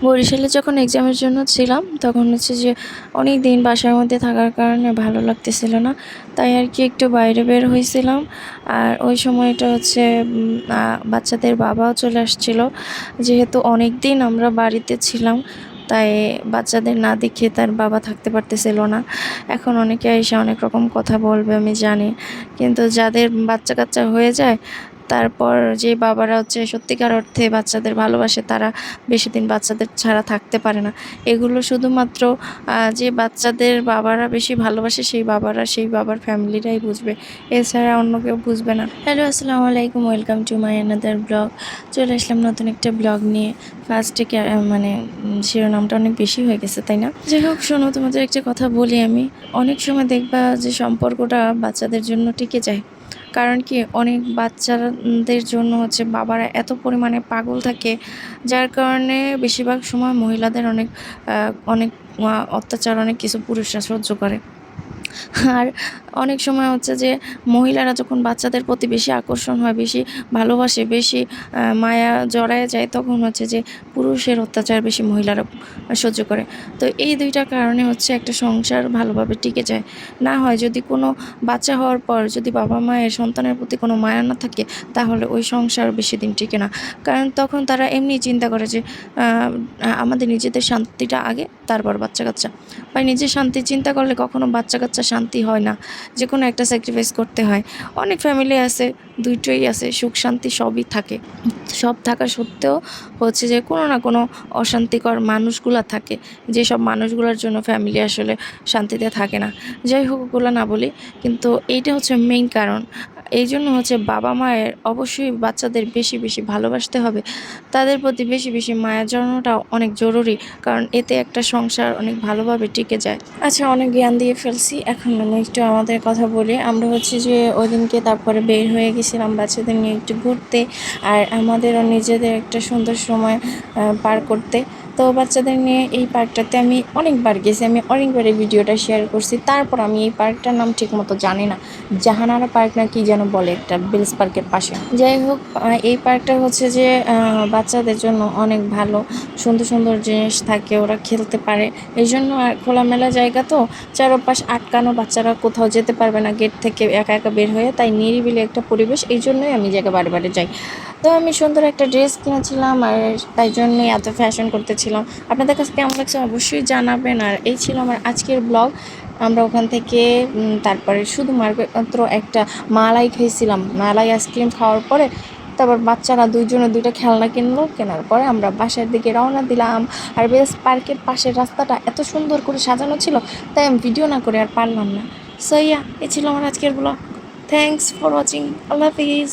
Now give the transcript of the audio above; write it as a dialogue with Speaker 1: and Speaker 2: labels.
Speaker 1: বরিশালে যখন এক্সামের জন্য ছিলাম তখন হচ্ছে যে অনেক দিন বাসার মধ্যে থাকার কারণে ভালো লাগতেছিল না, তাই আর কি একটু বাইরে বের হয়েছিলাম। আর ওই সময়টা হচ্ছে বাচ্চাদের বাবাও চলে আসছিল, যেহেতু অনেক দিন আমরা বাড়িতে ছিলাম, তাই বাচ্চাদের না দেখে তার বাবা থাকতে পারতেছিল না। এখন অনেকে এসে অনেক রকম কথা বলবে আমি জানি, কিন্তু যাদের বাচ্চা কাচ্চা হয়ে যায় তারপর যে বাবারা হচ্ছে সত্যিকার অর্থে বাচ্চাদের ভালোবাসে তারা বেশি দিন বাচ্চাদের ছাড়া থাকতে পারে না। এগুলো শুধুমাত্র যে বাচ্চাদের বাবারা বেশি ভালোবাসে সেই বাবারা সেই বাবার ফ্যামিলিটাই বুঝবে, এছাড়া অন্য কেউ বুঝবে না। হ্যালো, আসসালামু আলাইকুম, welcome to my another blog. চলে আসলাম নতুন একটা ব্লগ নিয়ে। ফার্স্টে মানে শিরোনামটা অনেক বেশি হয়ে গেছে, তাই না? যাই হোক, শোনো, তোমাদের একটা কথা বলি আমি। অনেক সময় দেখবা যে সম্পর্কটা বাচ্চাদের জন্য টিকে যায়, কারণ কি অনেক বাচ্চাদের জন্য হচ্ছে বাবারা এত পরিমাণে পাগল থাকে, যার কারণে বেশিরভাগ সময় মহিলাদের অনেক অনেক অত্যাচার অনেক কিছু পুরুষরা সহ্য করে। আর অনেক সময় হচ্ছে যে মহিলারা যখন বাচ্চাদের প্রতি বেশি আকর্ষণ হয়, বেশি ভালোবাসে, বেশি মায়া জড়ায় যায়, তখন হচ্ছে যে পুরুষের অত্যাচার বেশি মহিলারা সহ্য করে। তো এই দুইটা কারণে হচ্ছে একটা সংসার ভালোভাবে টিকে যায় না। হয় যদি কোনো বাচ্চা হওয়ার পর যদি বাবা মায়ের সন্তানের প্রতি কোনো মায়া না থাকে, তাহলে ওই সংসার বেশি দিন টিকে না। কারণ তখন তারা এমনি চিন্তা করে যে আমাদের নিজেদের শান্তিটা আগে, তারপর বাচ্চা কাচ্চা। বা নিজের শান্তি চিন্তা করলে কখনো বাচ্চা কাচ্চা শান্তি হয় না, যে কোনো একটা স্যাক্রিফাইস করতে হয়। অনেক ফ্যামিলি আছে, দুইটাই আছে, সুখ শান্তি সবই থাকে। সব থাকা সত্ত্বেও হচ্ছে যে কোনো না কোনো অশান্তিকর মানুষগুলা থাকে, যেসব মানুষগুলোর জন্য ফ্যামিলি আসলে শান্তিতে থাকে না। যাই হোক, ওগুলো না বলি, কিন্তু এইটা হচ্ছে মেইন কারণ। এই জন্য হচ্ছে বাবা মায়ের অবশ্যই বাচ্চাদের বেশি বেশি ভালোবাসতে হবে, তাদের প্রতি বেশি বেশি মায়া জড়ানোটা অনেক জরুরি, কারণ এতে একটা সংসার অনেক ভালোভাবে টিকে যায়। আচ্ছা, অনেক জ্ঞান দিয়ে ফেলছি, এখন আমি একটু আমাদের কথা বলি। আমরা হচ্ছে যে ওই দিনকে তারপরে বের হয়ে গেছিলাম বাচ্চাদের নিয়ে একটু ঘুরতে, আর আমাদেরও নিজেদের একটা সুন্দর সময় পার করতে। তো বাচ্চাদের নিয়ে এই পার্কটাতে আমি অনেকবার গেছি, আমি অনেকবার এই ভিডিওটা শেয়ার করছি। তারপর আমি এই পার্কটার নাম ঠিক মতো জানি না, জাহানারা পার্ক না কি যেন বলে, একটা বেলস পার্কের পাশে। যাই হোক, এই পার্কটা হচ্ছে যে বাচ্চাদের জন্য অনেক ভালো, সুন্দর সুন্দর জিনিস থাকে, ওরা খেলতে পারে। এই জন্য আর খোলামেলা জায়গা তো, চারপাশ আটকানো, বাচ্চারা কোথাও যেতে পারবে না গেট থেকে একা একা বের হয়ে, তাই নিরিবিলি একটা পরিবেশ। এই জন্যই আমি জায়গা বারে বারে যাই। তো আমি সুন্দর একটা ড্রেস কিনেছিলাম, আর তাই জন্যই এত ফ্যাশন করতেছিলাম। আপনাদের কাছে কেমন লাগছে অবশ্যই জানাবেন। আর এই ছিল আমার আজকের ব্লগ। আমরা ওখান থেকে তারপরে শুধু মাত্র একটা মালাই খেয়েছিলাম। মালাই আইসক্রিম খাওয়ার পরে তারপর বাচ্চারা দুইজনে দুইটা খেলনা কিনলো, কেনার পরে আমরা বাসার দিকে রওনা দিলাম। আর বেশ পার্কের পাশের রাস্তাটা এত সুন্দর করে সাজানো ছিল, তাই আমি ভিডিও না করে আর পারলাম না। সো ইয়া, এই ছিল আমার আজকের blog. Thanks for watching. Allah Hafiz.